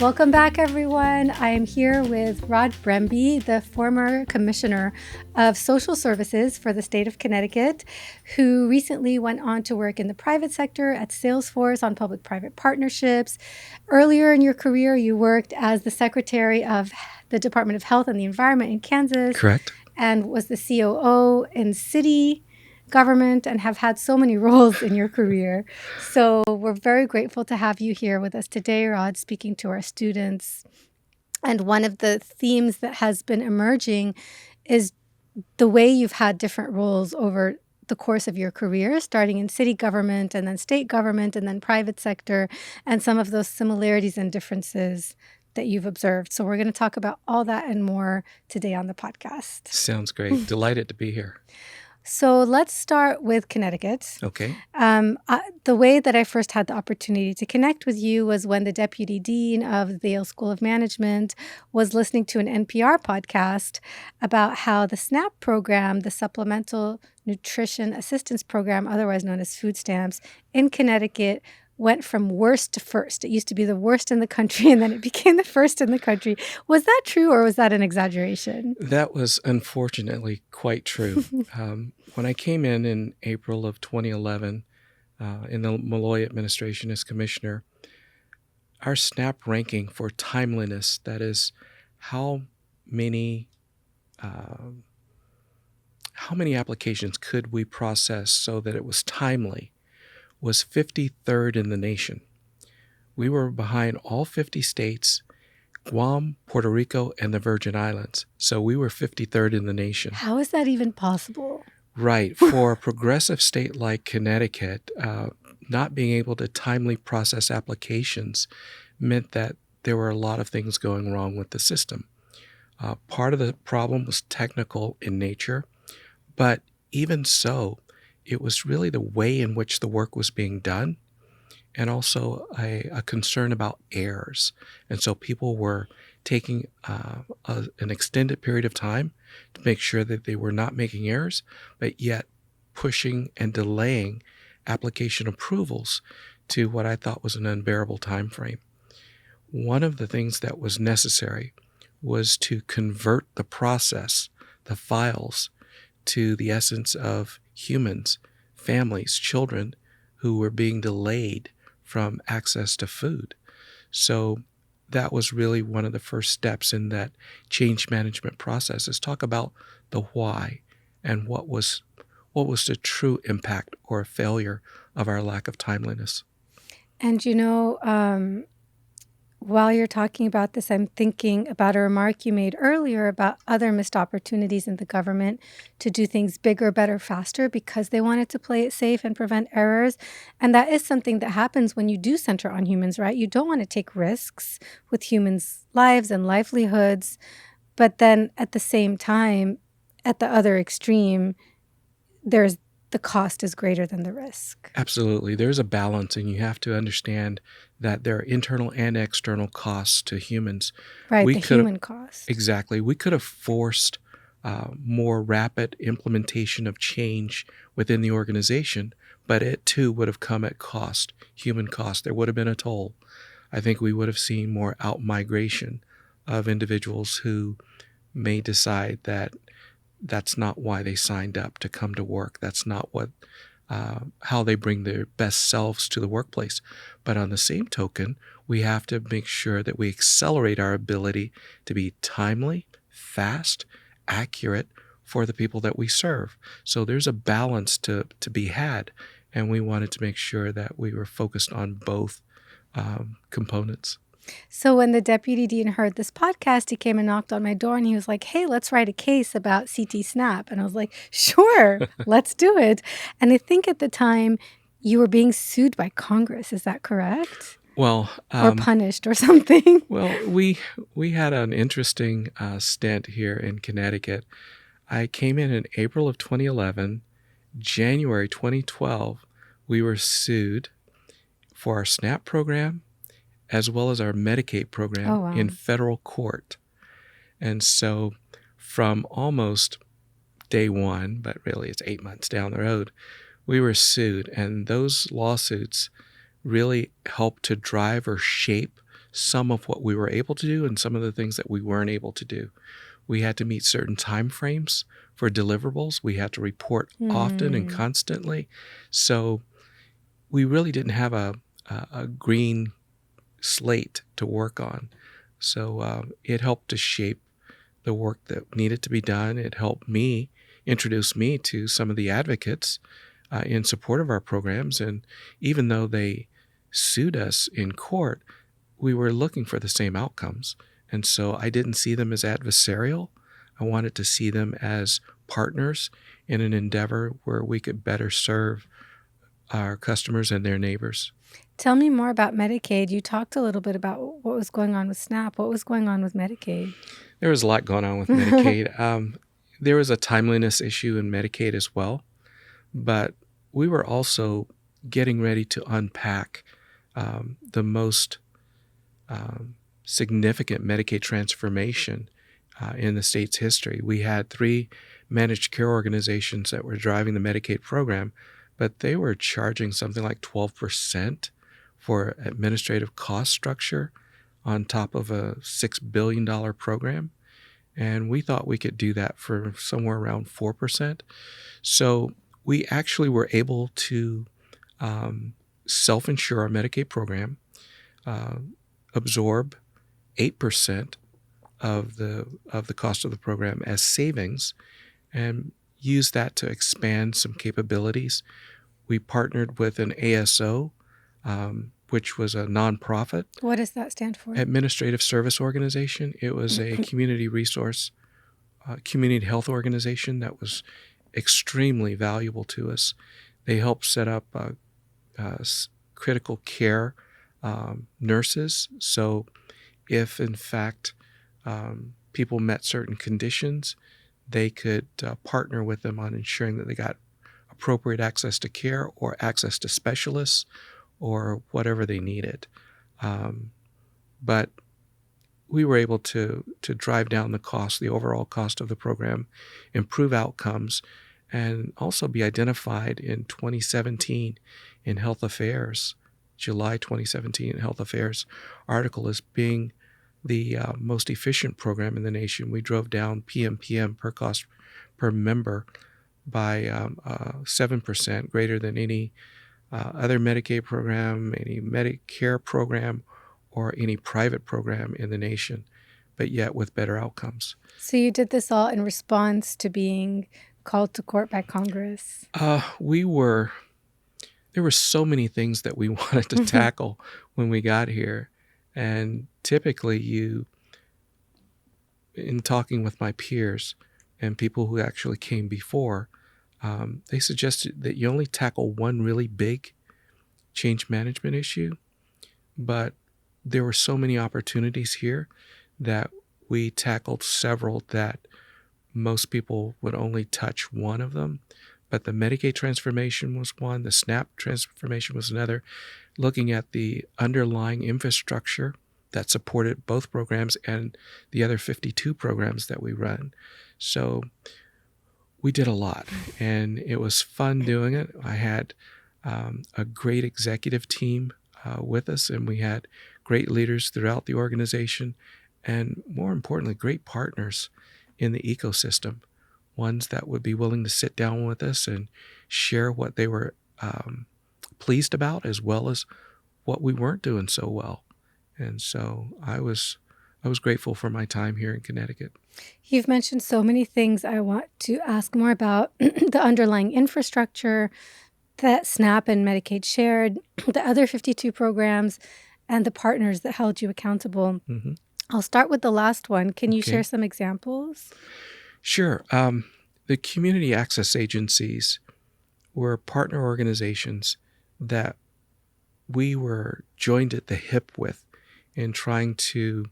Welcome back, everyone. I am here with Rod Bremby, the former Commissioner of Social Services for the state of Connecticut, who recently went on to work in the private sector at Salesforce on public-private partnerships. Earlier in your career, you worked as the Secretary of the Department of Health and the Environment in Kansas. Correct. And was the COO in city government and have had so many roles in your career. So we're very grateful to have you here with us today, Rod, speaking to our students. And one of the themes that has been emerging is the way you've had different roles over the course of your career, starting in city government and then state government and then private sector, and some of those similarities and differences that you've observed. So we're going to talk about all that and more today on the podcast. Sounds great. Delighted to be here. So let's start with Connecticut. Okay. The way that I first had the opportunity to connect with you was when the Deputy Dean of the Yale School of Management was listening to an NPR podcast about how the SNAP program, the Supplemental Nutrition Assistance Program, otherwise known as food stamps, in Connecticut went from worst to first. It used to be the worst in the country, and then it became the first in the country. Was that true, or was that an exaggeration? That was unfortunately quite true. When I came in April of 2011 in the Malloy administration as commissioner, our SNAP ranking for timeliness, that is how many applications could we process so that it was timely, was 53rd in the nation. We were behind all 50 states, Guam, Puerto Rico, and the Virgin Islands. So we were 53rd in the nation. How is that even possible? Right. For a progressive state like Connecticut, not being able to timely process applications meant that there were a lot of things going wrong with the system. Part of the problem was technical in nature, but even so, it was really the way in which the work was being done, and also a concern about errors. And so people were taking an extended period of time to make sure that they were not making errors, but yet pushing and delaying application approvals to what I thought was an unbearable time frame. One of the things that was necessary was to convert the process, the files, to the essence of humans, families, children who were being delayed from access to food. So that was really one of the first steps in that change management process, is talk about the why and what was the true impact or failure of our lack of timeliness. And while you're talking about this, I'm thinking about a remark you made earlier about other missed opportunities in the government to do things bigger, better, faster because they wanted to play it safe and prevent errors. And that is something that happens when you do center on humans, right? You don't want to take risks with humans' lives and livelihoods. But then at the same time, at the other extreme, the cost is greater than the risk. Absolutely. There's a balance, and you have to understand that there are internal and external costs to humans. Right, the human cost. Exactly. We could have forced more rapid implementation of change within the organization, but it too would have come at cost, human cost. There would have been a toll. I think we would have seen more out-migration of individuals who may decide that that's not why they signed up to come to work. That's not what how they bring their best selves to the workplace. But on the same token, we have to make sure that we accelerate our ability to be timely, fast, accurate for the people that we serve. So there's a balance to be had, and we wanted to make sure that we were focused on both components. So when the deputy dean heard this podcast, he came and knocked on my door and he was like, hey, let's write a case about CT SNAP. And I was like, sure, let's do it. And I think at the time you were being sued by Congress. Is that correct? Well, or punished or something. Well, we had an interesting stint here in Connecticut. I came in April of 2011. January 2012, we were sued for our SNAP program as well as our Medicaid program in federal court. And so from almost day one, but really it's 8 months down the road, we were sued. And those lawsuits really helped to drive or shape some of what we were able to do and some of the things that we weren't able to do. We had to meet certain time frames for deliverables. We had to report often and constantly. So we really didn't have a green slate to work on. So it helped to shape the work that needed to be done. It helped me introduce me to some of the advocates in support of our programs. And even though they sued us in court, we were looking for the same outcomes. And so I didn't see them as adversarial. I wanted to see them as partners in an endeavor where we could better serve our customers and their neighbors. Tell me more about Medicaid. You talked a little bit about what was going on with SNAP. What was going on with Medicaid? There was a lot going on with Medicaid. There was a timeliness issue in Medicaid as well, but we were also getting ready to unpack the most significant Medicaid transformation in the state's history. We had 3 managed care organizations that were driving the Medicaid program, but they were charging something like 12% for administrative cost structure on top of a $6 billion program. And we thought we could do that for somewhere around 4%. So we actually were able to self-insure our Medicaid program, absorb 8% of the cost of the program as savings, and use that to expand some capabilities. We partnered with an ASO, which was a nonprofit. What does that stand for? Administrative Service Organization. It was a community resource, community health organization that was extremely valuable to us. They helped set up critical care nurses. So if, in fact, people met certain conditions, they could partner with them on ensuring that they got appropriate access to care or access to specialists or whatever they needed. But we were able to drive down the cost, the overall cost of the program, improve outcomes, and also be identified in 2017 in Health Affairs, July 2017 Health Affairs article as being the most efficient program in the nation. We drove down PMPM per cost per member by 7%, greater than any other Medicaid program, any Medicare program, or any private program in the nation, but yet with better outcomes. So you did this all in response to being called to court by Congress? There were so many things that we wanted to tackle when we got here. And typically in talking with my peers and people who actually came before, they suggested that you only tackle one really big change management issue. But there were so many opportunities here that we tackled several that most people would only touch one of them. But the Medicaid transformation was one, the SNAP transformation was another, looking at the underlying infrastructure that supported both programs and the other 52 programs that we run. So we did a lot, and it was fun doing it. I had a great executive team with us, and we had great leaders throughout the organization, and more importantly, great partners in the ecosystem, ones that would be willing to sit down with us and share what they were pleased about, as well as what we weren't doing so well. And so I was grateful for my time here in Connecticut. You've mentioned so many things I want to ask more about. The underlying infrastructure that SNAP and Medicaid shared, the other 52 programs, and the partners that held you accountable. Mm-hmm. I'll start with the last one. Can you share some examples? Sure. The community access agencies were partner organizations that we were joined at the hip with in trying to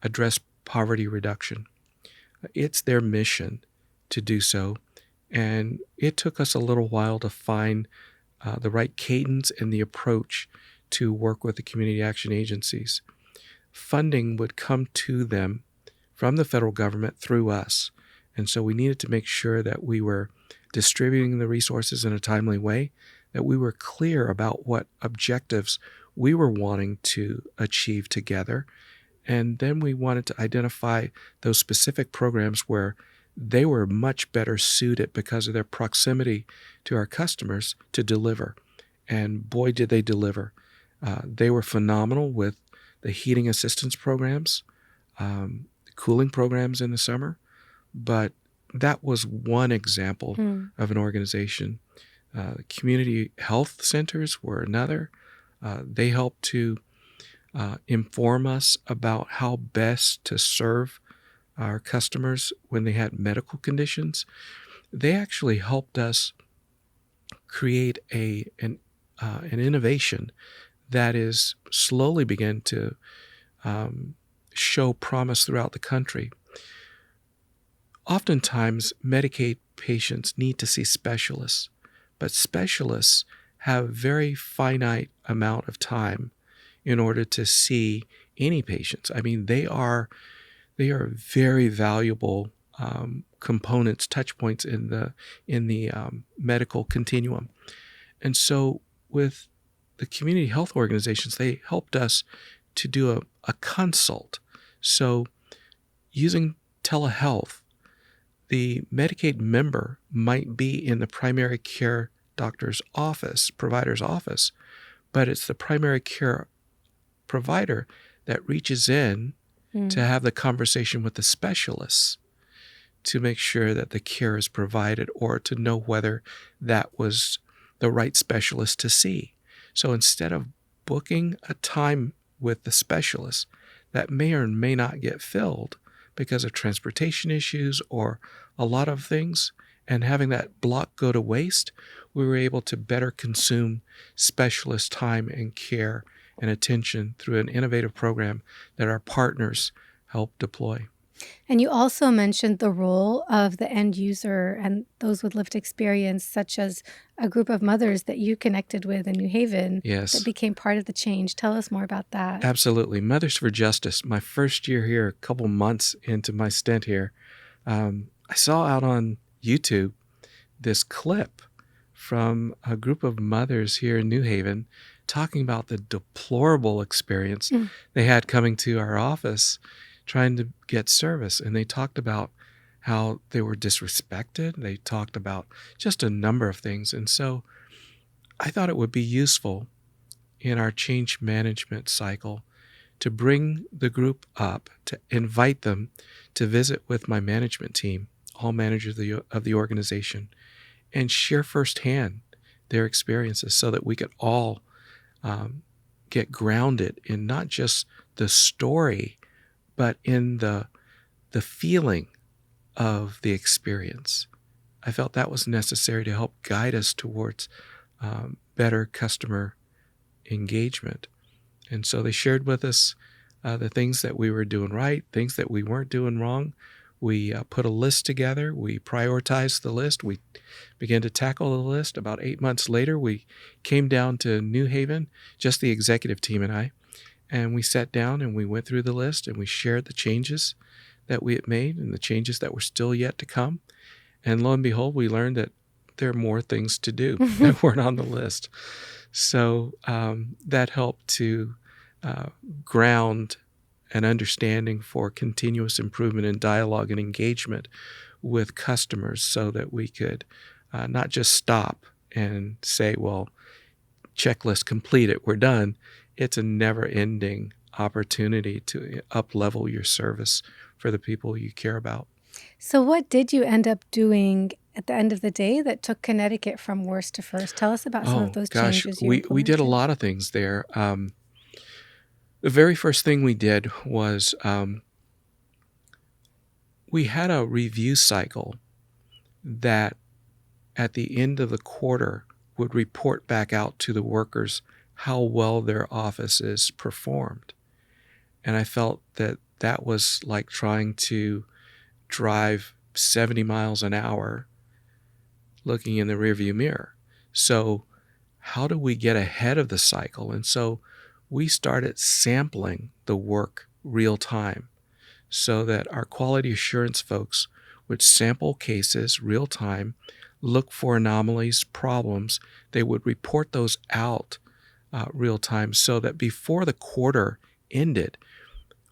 address poverty reduction. It's their mission to do so, and it took us a little while to find the right cadence and the approach to work with the community action agencies. Funding would come to them from the federal government through us, and so we needed to make sure that we were distributing the resources in a timely way, that we were clear about what objectives we were wanting to achieve together. And then we wanted to identify those specific programs where they were much better suited because of their proximity to our customers to deliver. And boy, did they deliver. They were phenomenal with the heating assistance programs, cooling programs in the summer. But that was one example of an organization. Community health centers were another. They helped to inform us about how best to serve our customers when they had medical conditions. They actually helped us create an innovation that is slowly begin to show promise throughout the country. Oftentimes, Medicaid patients need to see specialists, but specialists have very finite amount of time in order to see any patients. I mean, they are very valuable components, touch points in the medical continuum. And so with the community health organizations, they helped us to do a consult. So using telehealth, the Medicaid member might be in the primary care doctor's office, provider's office, but it's the primary care provider that reaches in to have the conversation with the specialists to make sure that the care is provided or to know whether that was the right specialist to see. So instead of booking a time with the specialist that may or may not get filled because of transportation issues or a lot of things, and having that block go to waste, we were able to better consume specialist time and care and attention through an innovative program that our partners helped deploy. And you also mentioned the role of the end user and those with lived experience, such as a group of mothers that you connected with in New Haven that became part of the change. Tell us more about that. Absolutely. Mothers for Justice. My first year here, a couple months into my stint here, I saw out on YouTube this clip from a group of mothers here in New Haven talking about the deplorable experience they had coming to our office trying to get service. And they talked about how they were disrespected. They talked about just a number of things. And so I thought it would be useful in our change management cycle to bring the group up, to invite them to visit with my management team, all managers of the organization, and share firsthand their experiences so that we could all get grounded in not just the story, but in the feeling of the experience. I felt that was necessary to help guide us towards better customer engagement. And so they shared with us the things that we were doing right, things that we weren't doing wrong. We put a list together. We prioritized the list. We began to tackle the list. About 8 months later, we came down to New Haven, just the executive team and I, and we sat down and we went through the list and we shared the changes that we had made and the changes that were still yet to come. And lo and behold, we learned that there are more things to do that weren't on the list. So that helped to ground an understanding for continuous improvement in dialogue and engagement with customers so that we could not just stop and say, well, checklist completed, we're done. It's a never-ending opportunity to up-level your service for the people you care about. So what did you end up doing at the end of the day that took Connecticut from worst to first? Tell us about some of those changes you implemented. We did a lot of things there. The very first thing we did was we had a review cycle that at the end of the quarter would report back out to the workers how well their offices performed. And I felt that that was like trying to drive 70 miles an hour looking in the rearview mirror. So how do we get ahead of the cycle? And so we started sampling the work real time so that our quality assurance folks would sample cases real time, look for anomalies, problems. They would report those out real time, so that before the quarter ended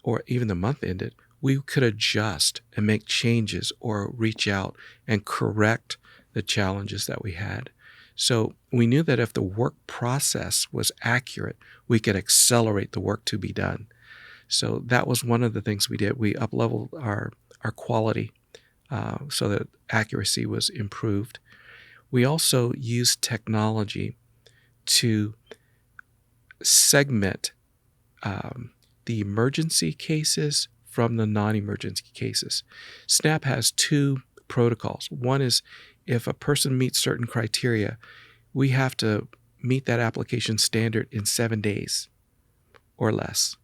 or even the month ended, we could adjust and make changes or reach out and correct the challenges that we had. So we knew that if the work process was accurate, we could accelerate the work to be done. So that was one of the things we did. We up-leveled our quality so that accuracy was improved. We also used technology to segment the emergency cases from the non-emergency cases. SNAP has two protocols. One is if a person meets certain criteria, we have to meet that application standard in 7 days or less.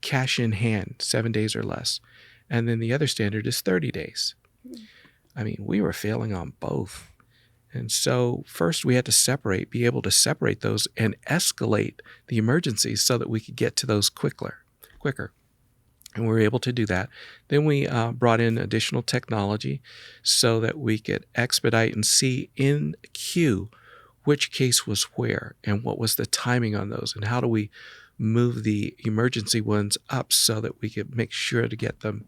Cash in hand, 7 days or less. And then the other standard is 30 days. I mean, we were failing on both. And so first we had to be able to separate those and escalate the emergencies so that we could get to those quicker. And we were able to do that. Then we brought in additional technology so that we could expedite and see in queue which case was where and what was the timing on those, and how do we move the emergency ones up so that we could make sure to get them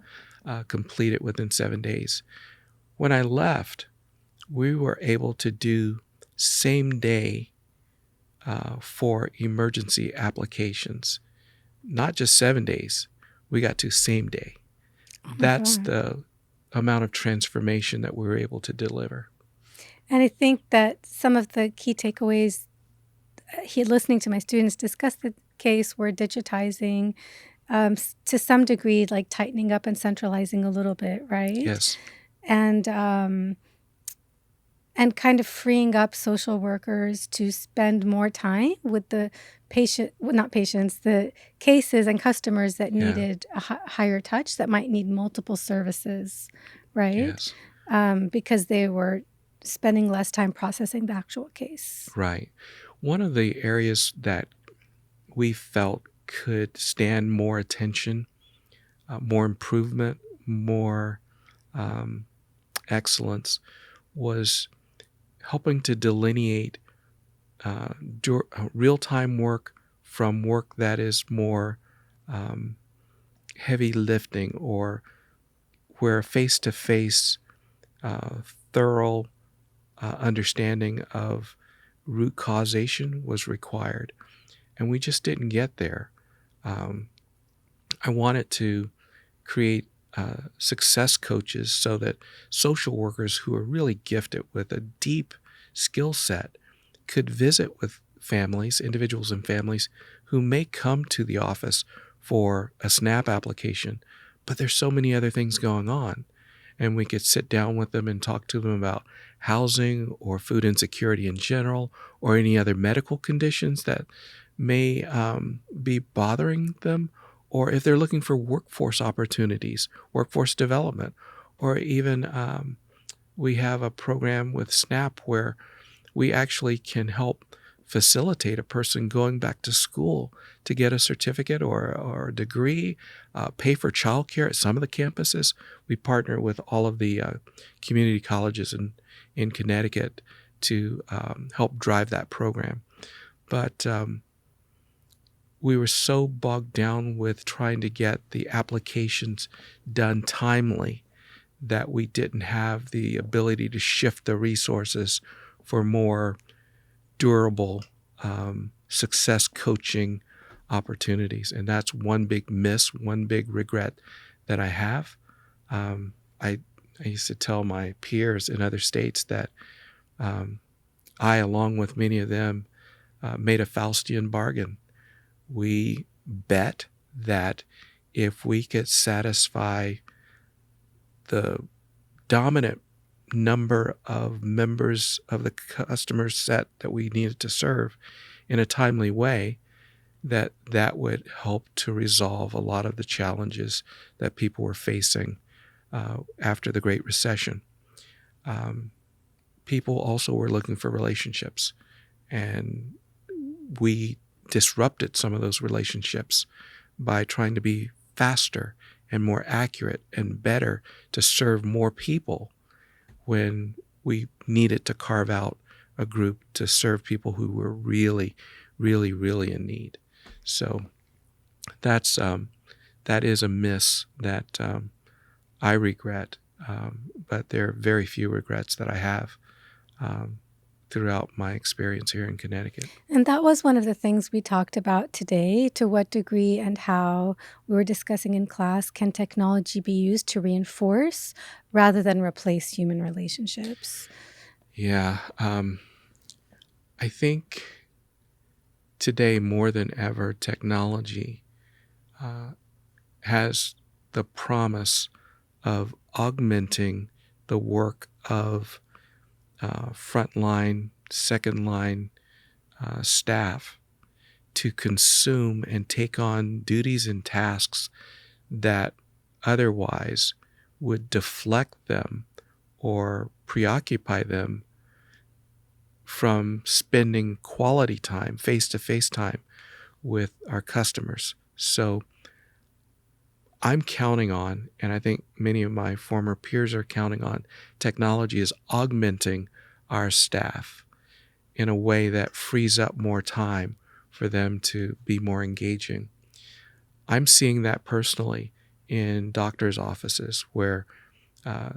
completed within 7 days. When I left, we were able to do same day for emergency applications, not just 7 days. We got to same day. That's the amount of transformation that we were able to deliver. And I think that some of the key takeaways, listening to my students discuss the case, were digitizing, to some degree, like tightening up and centralizing a little bit, right? Yes. And kind of freeing up social workers to spend more time with the the cases and customers that needed a higher touch, that might need multiple services, right? Yes. Because they were spending less time processing the actual case. Right. One of the areas that we felt could stand more attention, more improvement, more excellence was helping to delineate real-time work from work that is more heavy lifting, or where face-to-face thorough understanding of root causation was required. And we just didn't get there. I wanted to create success coaches so that social workers who are really gifted with a deep skill set could visit with individuals and families who may come to the office for a SNAP application, but there's so many other things going on. And we could sit down with them and talk to them about housing or food insecurity in general, or any other medical conditions that may be bothering them, or if they're looking for workforce opportunities, workforce development, or even we have a program with SNAP where we actually can help facilitate a person going back to school to get a certificate or a degree, pay for childcare at some of the campuses. We partner with all of the community colleges in Connecticut to help drive that program. But we were so bogged down with trying to get the applications done timely that we didn't have the ability to shift the resources for more durable success coaching opportunities. And that's one big miss, one big regret that I have. I used to tell my peers in other states that I, along with many of them, made a Faustian bargain. We bet that if we could satisfy the dominant number of members of the customer set that we needed to serve in a timely way, that would help to resolve a lot of the challenges that people were facing after the Great Recession. People also were looking for relationships, and we disrupted some of those relationships by trying to be faster and more accurate and better to serve more people when we needed to carve out a group to serve people who were really, really, really in need. So that's that is a miss that I regret, but there are very few regrets that I have um, throughout my experience here in Connecticut. And that was one of the things we talked about today. To what degree and how we were discussing in class, can technology be used to reinforce rather than replace human relationships? Yeah, I think today more than ever, technology uh, has the promise of augmenting the work of frontline, second line staff to consume and take on duties and tasks that otherwise would deflect them or preoccupy them from spending quality time, face to face time with our customers. So I'm counting on, and I think many of my former peers are counting on, technology is augmenting our staff in a way that frees up more time for them to be more engaging. I'm seeing that personally in doctors' offices where uh,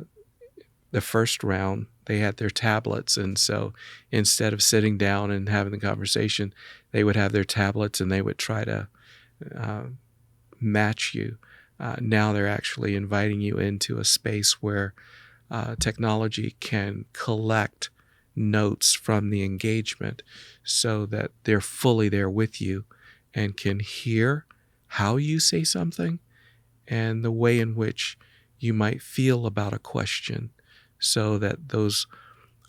the first round they had their tablets, and so instead of sitting down and having the conversation, they would have their tablets and they would try to uh, match you. Now they're actually inviting you into a space where technology can collect notes from the engagement so that they're fully there with you and can hear how you say something and the way in which you might feel about a question, so that those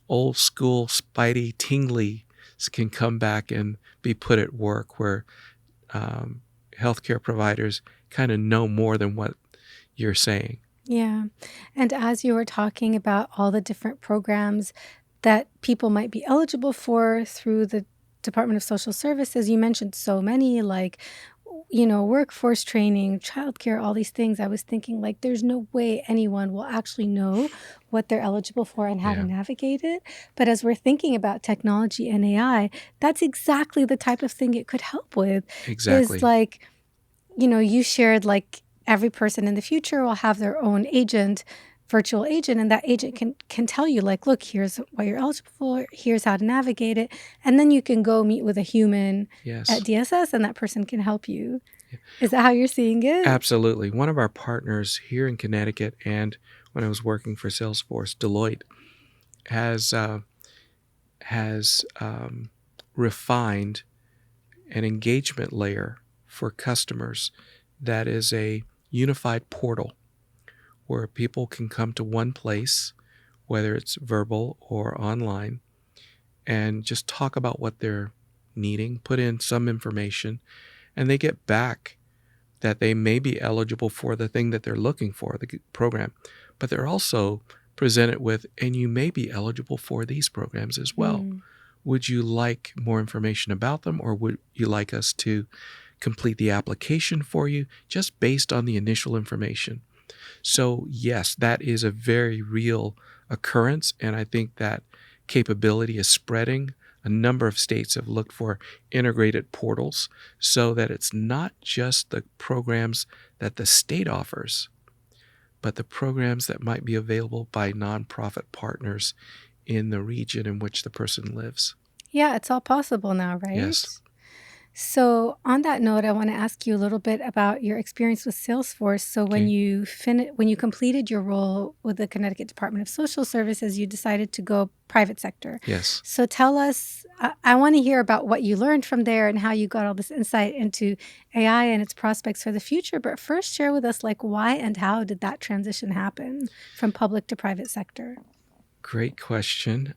old school spidey tingly can come back and be put at work, where um, healthcare providers kind of know more than what you're saying. Yeah. And as you were talking about all the different programs that people might be eligible for through the Department of Social Services, you mentioned so many, like, workforce training, childcare, all these things. I was thinking, like, there's no way anyone will actually know what they're eligible for and how to Yeah, navigate it. But as we're thinking about technology and AI, that's exactly the type of thing it could help with, is exactly. like, you shared, like, every person in the future will have their own agent, virtual agent, and that agent can tell you, like, look, here's what you're eligible for, here's how to navigate it, and then you can go meet with a human at Yes. DSS and that person can help you. Yeah, Is that how you're seeing it? absolutely. One of our partners here in Connecticut, and when I was working for Salesforce, Deloitte, has refined an engagement layer for customers that is a unified portal where people can come to one place, whether it's verbal or online, and just talk about what they're needing, put in some information, and they get back that they may be eligible for the thing that they're looking for, the program, but they're also presented with, and you may be eligible for these programs as well. Mm. Would you like more information about them, or would you like us to complete the application for you just based on the initial information? So, yes, that is a very real occurrence, and I think that capability is spreading. A number of states have looked for integrated portals so that it's not just the programs that the state offers, but the programs that might be available by nonprofit partners in the region in which the person lives. Yeah, it's all possible now, Yes. right? So, on that note, I want to ask you a little bit about your experience with Salesforce. So, when Okay. when you completed your role with the Connecticut Department of Social Services, you decided to go private sector. Yes. So, tell us. I want to hear about what you learned from there and how you got all this insight into AI and its prospects for the future. But first, share with us, like, why and how did that transition happen from public to private sector? Great question.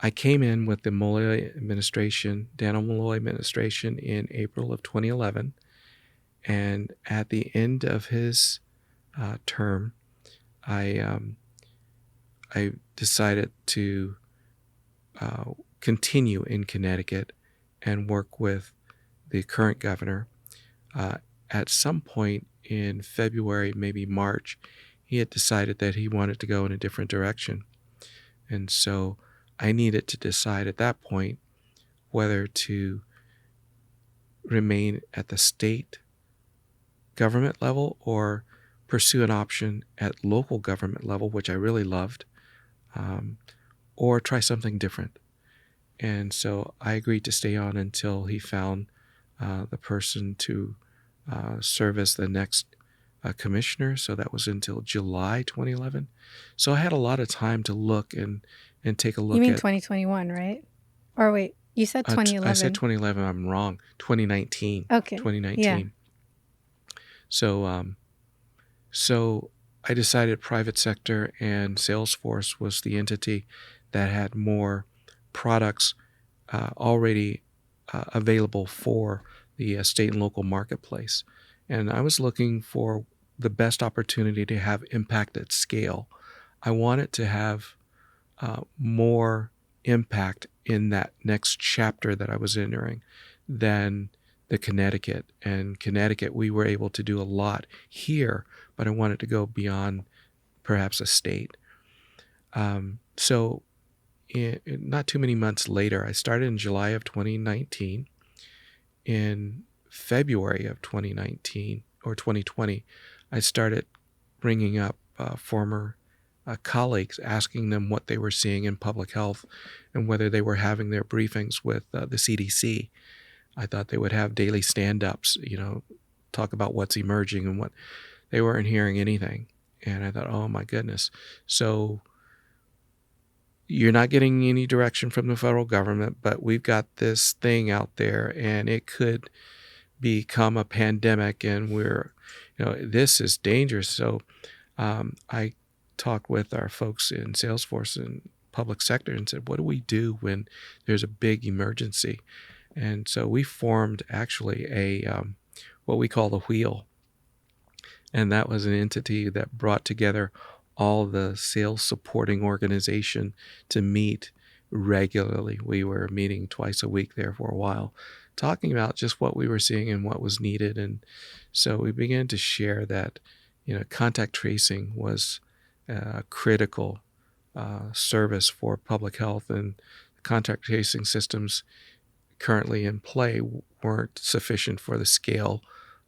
I came in with the Malloy administration, Daniel Malloy administration, in April of 2011. And at the end of his term, I I decided to continue in Connecticut and work with the current governor. At some point in February, maybe March, he had decided that he wanted to go in a different direction. And so I needed to decide at that point whether to remain at the state government level or pursue an option at local government level, which I really loved, or try something different. And so I agreed to stay on until he found the person to serve as the next commissioner. So that was until July 2011. So I had a lot of time to look and take a You look mean at. 2021, right? Or wait, you said I said 2011. 2011. I'm wrong. 2019. Okay. 2019. So so I decided private sector, and Salesforce was the entity that had more products already available for the state and local marketplace. And I was looking for the best opportunity to have impact at scale. I wanted to have more impact in that next chapter that I was entering than the Connecticut. And Connecticut, we were able to do a lot here, but I wanted to go beyond perhaps a state. So not too many months later, I started in July of 2019. In February of 2019 or 2020, I started bringing up former colleagues, asking them what they were seeing in public health and whether they were having their briefings with the CDC. I thought they would have daily stand-ups, talk about what's emerging and what they weren't hearing anything. And I thought, oh my goodness. So you're not getting any direction from the federal government, but we've got this thing out there and it could become a pandemic, and this is dangerous. So I talked with our folks in Salesforce and public sector and said, what do we do when there's a big emergency? And so we formed actually what we call the Wheel. And that was an entity that brought together all the sales supporting organization to meet regularly. We were meeting twice a week there for a while, talking about just what we were seeing and what was needed. And so we began to share that, contact tracing was a critical service for public health, and contact tracing systems currently in play weren't sufficient for the scale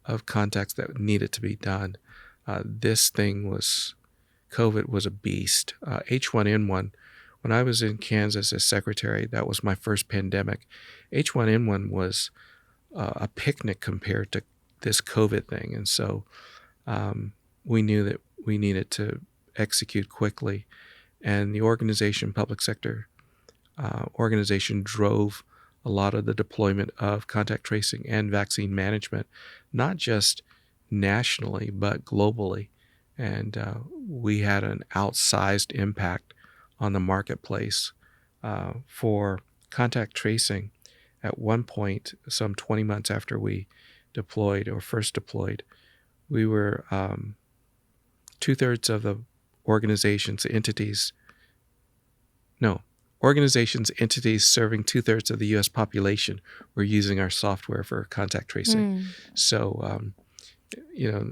of contacts that needed to be done. COVID was a beast. H1N1, when I was in Kansas as secretary, that was my first pandemic. H1N1 was a picnic compared to this COVID thing. And so we knew that we needed to execute quickly. And the public sector organization drove a lot of the deployment of contact tracing and vaccine management, not just nationally, but globally. And we had an outsized impact on the marketplace for contact tracing. At one point, some 20 months after we first deployed, we were 2/3 of the entities serving 2/3 of the U.S. population were using our software for contact tracing. So,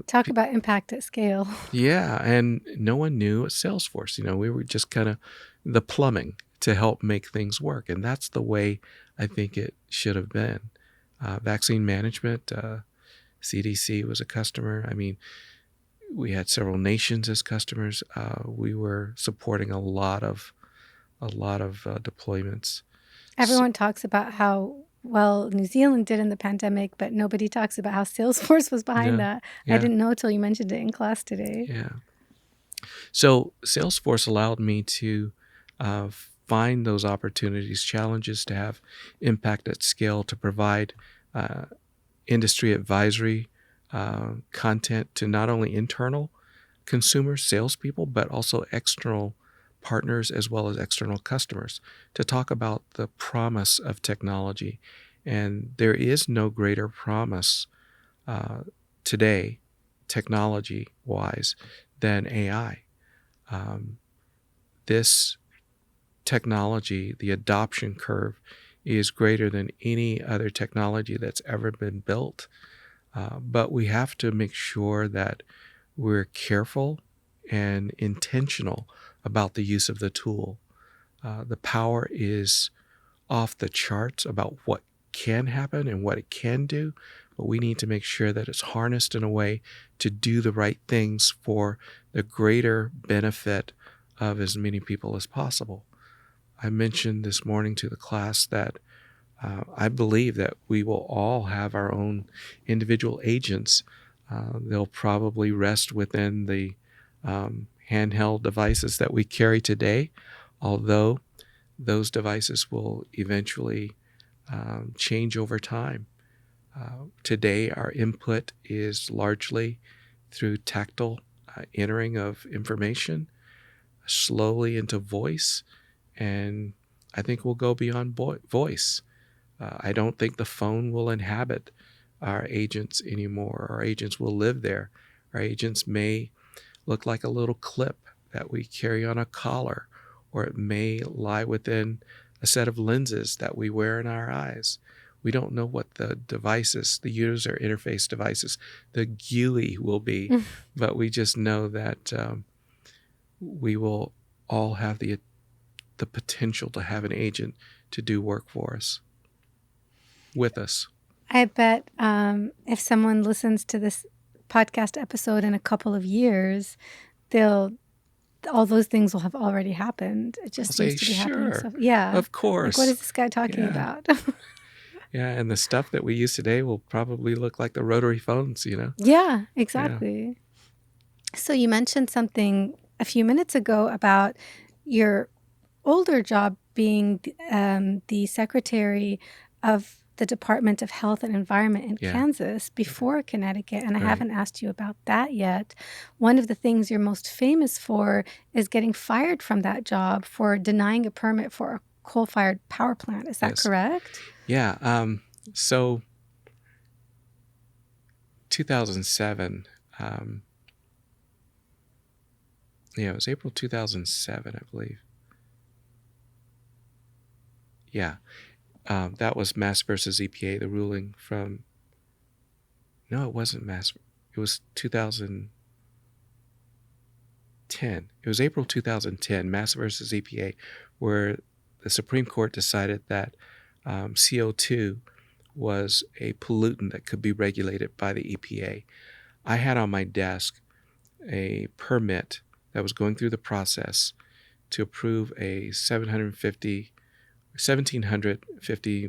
talk about impact at scale. Yeah, and no one knew at Salesforce. We were just kind of the plumbing to help make things work, and that's the way I think it should have been. Vaccine management, CDC was a customer. I mean, we had several nations as customers. We were supporting a lot of deployments. Everyone talks about how well New Zealand did in the pandemic, but nobody talks about how Salesforce was behind that. I didn't know till you mentioned it in class today. Yeah. So Salesforce allowed me to find those opportunities, challenges to have impact at scale, to provide industry advisory content to not only internal consumers, salespeople, but also external partners as well as external customers, to talk about the promise of technology. And there is no greater promise today, technology-wise, than AI. This technology, the adoption curve, is greater than any other technology that's ever been built. But we have to make sure that we're careful and intentional about the use of the tool. The power is off the charts about what can happen and what it can do, but we need to make sure that it's harnessed in a way to do the right things for the greater benefit of as many people as possible. I mentioned this morning to the class that I believe that we will all have our own individual agents. They'll probably rest within the handheld devices that we carry today, although those devices will eventually change over time. Today, our input is largely through tactile entering of information, slowly into voice, and I think we'll go beyond voice. I don't think the phone will inhabit our agents anymore. Our agents will live there. Our agents may look like a little clip that we carry on a collar, or it may lie within a set of lenses that we wear in our eyes. We don't know what the devices, the user interface devices, the GUI will be, but we just know that we will all have the potential to have an agent to do work for us, with us. I bet if someone listens to this podcast episode in a couple of years, all those things will have already happened. It just I'll seems say, to be happening. sure, So, yeah. of course. Like, what is this guy talking about? Yeah, and the stuff that we use today will probably look like the rotary phones, Yeah, exactly. Yeah. So you mentioned something a few minutes ago about your older job being the secretary of the Department of Health and Environment in Kansas before Connecticut, and I haven't asked you about that yet. One of the things you're most famous for is getting fired from that job for denying a permit for a coal-fired power plant. Is that correct? Yeah. So 2007, it was April 2007, I believe. Yeah. That was Mass versus EPA, the ruling from... No, it wasn't Mass. It was 2010. It was April 2010, Mass versus EPA, where the Supreme Court decided that CO2 was a pollutant that could be regulated by the EPA. I had on my desk a permit that was going through the process to approve a 1750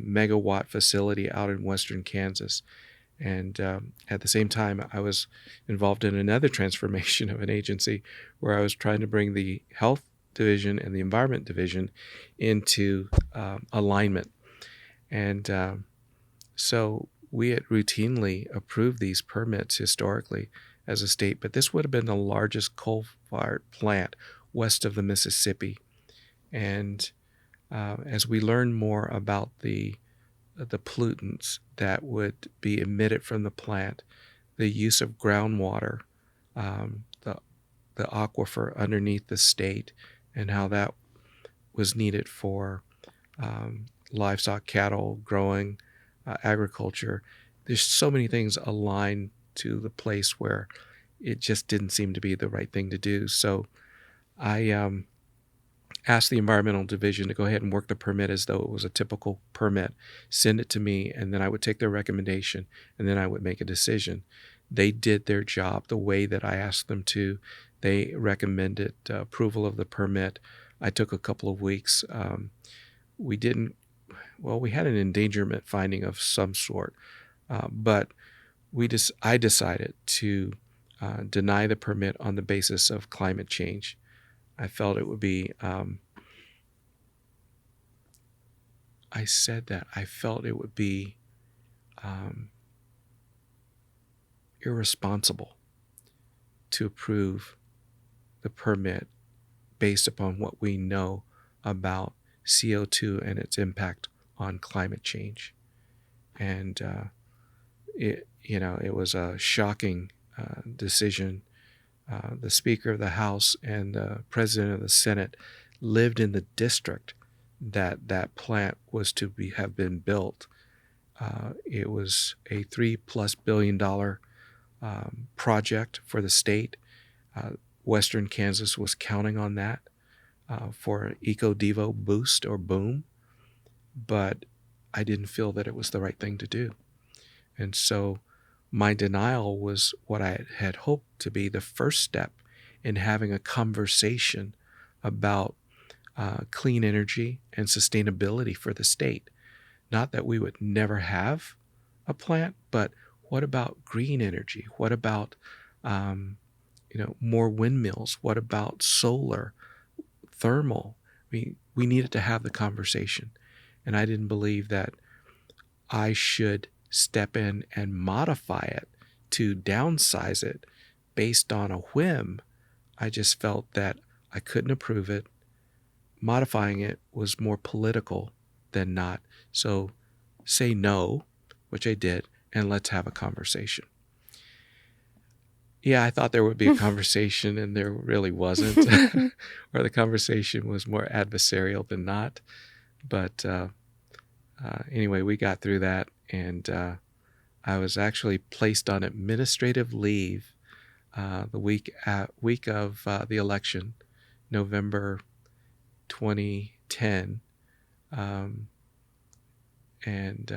megawatt facility out in western Kansas. And at the same time, I was involved in another transformation of an agency where I was trying to bring the health division and the environment division into alignment. And so we had routinely approved these permits historically as a state, but this would have been the largest coal-fired plant west of the Mississippi. And as we learned more about the pollutants that would be emitted from the plant, the use of groundwater, the aquifer underneath the state, and how that was needed for livestock, cattle, growing, agriculture. There's so many things aligned to the place where it just didn't seem to be the right thing to do. So I asked the environmental division to go ahead and work the permit as though it was a typical permit, send it to me, and then I would take their recommendation, and then I would make a decision. They did their job the way that I asked them to. They recommended approval of the permit. I took a couple of weeks. We had an endangerment finding of some sort, but I decided to deny the permit on the basis of climate change. I felt it would be, I felt it would be irresponsible to approve the permit based upon what we know about CO2 and its impact on climate change. And it was a shocking decision. The Speaker of the House and the President of the Senate lived in the district that plant was to have been built. It was a $3+ billion project for the state. Western Kansas was counting on that for Eco Devo boost or boom. but I didn't feel that it was the right thing to do. And so my denial was what I had hoped to be the first step in having a conversation about clean energy and sustainability for the state. Not that we would never have a plant, but what about green energy? What about more windmills? What about solar, thermal? We needed to have the conversation, and I didn't believe that I should step in and modify it to downsize it based on a whim. I just felt that I couldn't approve it. Modifying it was more political than not. So say no, which I did, and let's have a conversation. Yeah, I thought there would be a conversation, and there really wasn't, or the conversation was more adversarial than not. But anyway, we got through that, and I was actually placed on administrative leave the week of the election, November 2010, and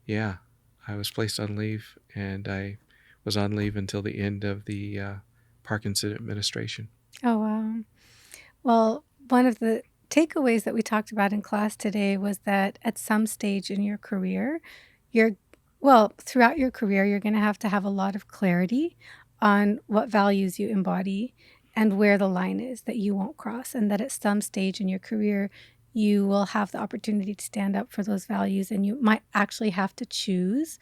yeah, I was placed on leave, and I was on leave until the end of the Parkinson administration. Oh, wow. Well, one of the takeaways that we talked about in class today was that at some stage in your career, throughout your career, you're going to have a lot of clarity on what values you embody and where the line is that you won't cross. And that at some stage in your career, you will have the opportunity to stand up for those values. And you might actually have to choose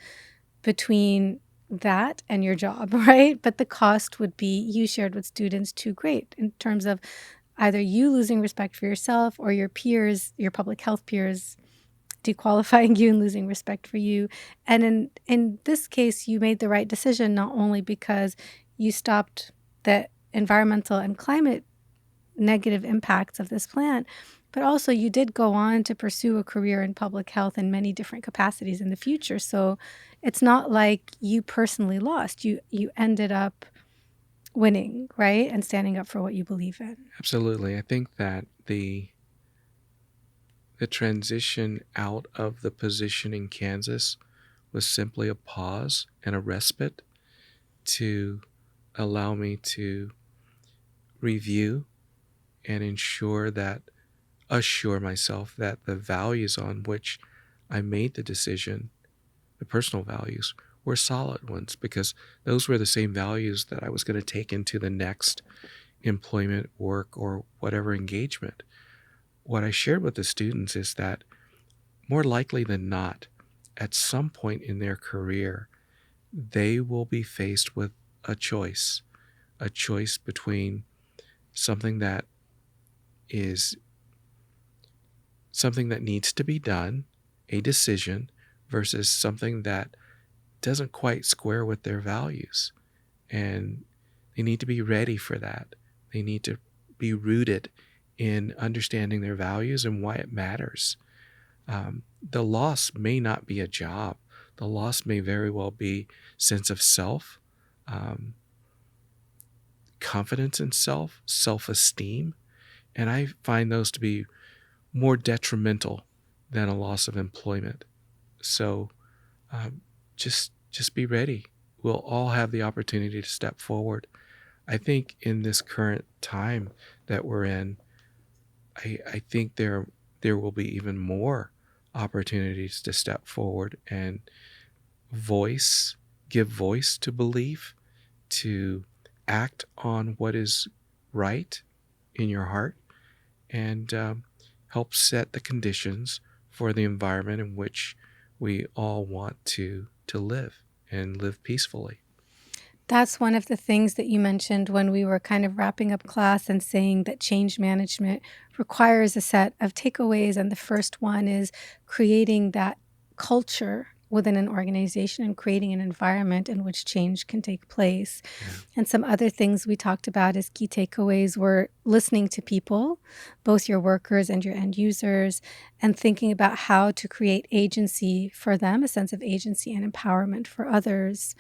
between that and your job, right? But the cost would be, you shared with students, too great in terms of either you losing respect for yourself or your peers, your public health peers, dequalifying you and losing respect for you. And in this case, you made the right decision, not only because you stopped the environmental and climate negative impacts of this plant, but also you did go on to pursue a career in public health in many different capacities in the future. So it's not like you personally lost. You ended up winning, right? And standing up for what you believe in. Absolutely. I think that the transition out of the position in Kansas was simply a pause and a respite to allow me to review and assure myself that the values on which I made the decision, the personal values, were solid ones, because those were the same values that I was going to take into the next employment, work, or whatever engagement. What I shared with the students is that more likely than not, at some point in their career, they will be faced with a choice between something that needs to be done, a decision, versus something that doesn't quite square with their values. And they need to be ready for that. They need to be rooted in understanding their values and why it matters. The loss may not be a job. The loss may very well be sense of self, confidence in self, self-esteem. And I find those to be more detrimental than a loss of employment. So just be ready. We'll all have the opportunity to step forward. I think in this current time that we're in, I think there will be even more opportunities to step forward and give voice to belief, to act on what is right in your heart, and help set the conditions for the environment in which we all want to live and live peacefully. That's one of the things that you mentioned when we were kind of wrapping up class and saying that change management requires a set of takeaways. And the first one is creating that culture within an organization and creating an environment in which change can take place. Yeah. And some other things we talked about as key takeaways were listening to people, both your workers and your end users, and thinking about how to create agency for them, a sense of agency and empowerment for others.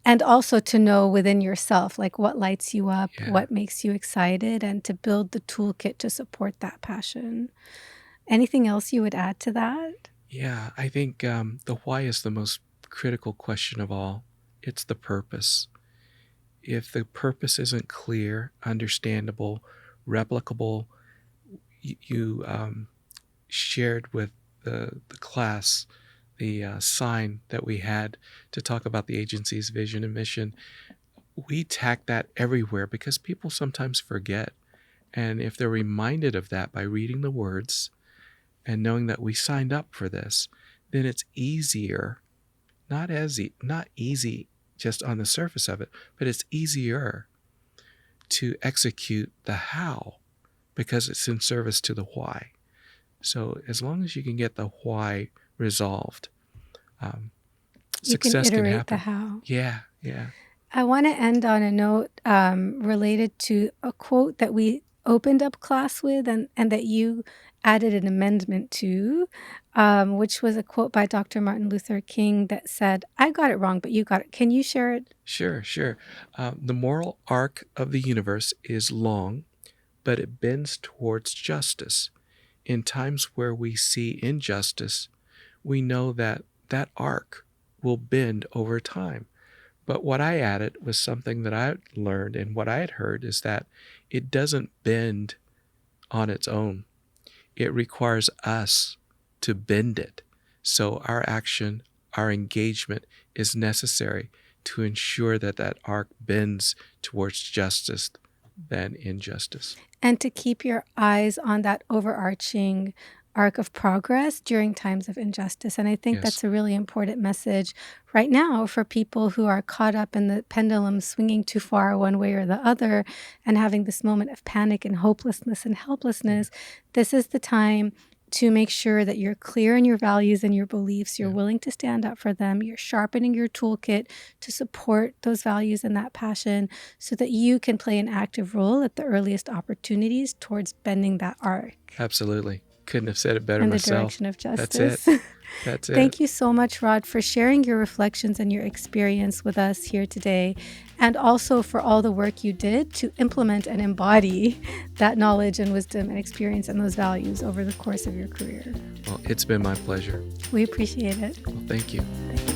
And also to know within yourself, like what lights you up, Yeah. what makes you excited, and to build the toolkit to support that passion. Anything else you would add to that? Yeah, I think the why is the most critical question of all. It's the purpose. If the purpose isn't clear, understandable, replicable, you shared with the class the sign that we had to talk about the agency's vision and mission. We tack that everywhere because people sometimes forget. And if they're reminded of that by reading the words and knowing that we signed up for this, then it's easier, not easy just on the surface of it, but it's easier to execute the how because it's in service to the why. So as long as you can get the why resolved, um, You can success can iterate the happen. how. Yeah, yeah. I want to end on a note related to a quote that we opened up class with and that you added an amendment to, which was a quote by Dr. Martin Luther King that said, I got it wrong, but you got it. Can you share it? Sure, sure. The moral arc of the universe is long, but it bends towards justice. In times where we see injustice, we know that that arc will bend over time. But what I added was something that I learned and what I had heard is that it doesn't bend on its own. It requires us to bend it. So our action, our engagement is necessary to ensure that that arc bends towards justice than injustice. And to keep your eyes on that overarching arc of progress during times of injustice. And I think Yes. that's a really important message right now for people who are caught up in the pendulum swinging too far one way or the other and having this moment of panic and hopelessness and helplessness. This is the time to make sure that you're clear in your values and your beliefs. You're willing to stand up for them. You're sharpening your toolkit to support those values and that passion so that you can play an active role at the earliest opportunities towards bending that arc Absolutely. Couldn't have said it better in the myself. direction of That's justice. it. That's it. Thank you so much, Rod, for sharing your reflections and your experience with us here today, and also for all the work you did to implement and embody that knowledge and wisdom and experience and those values over the course of your career. Well, it's been my pleasure. We appreciate it. Well, thank you. Thank you.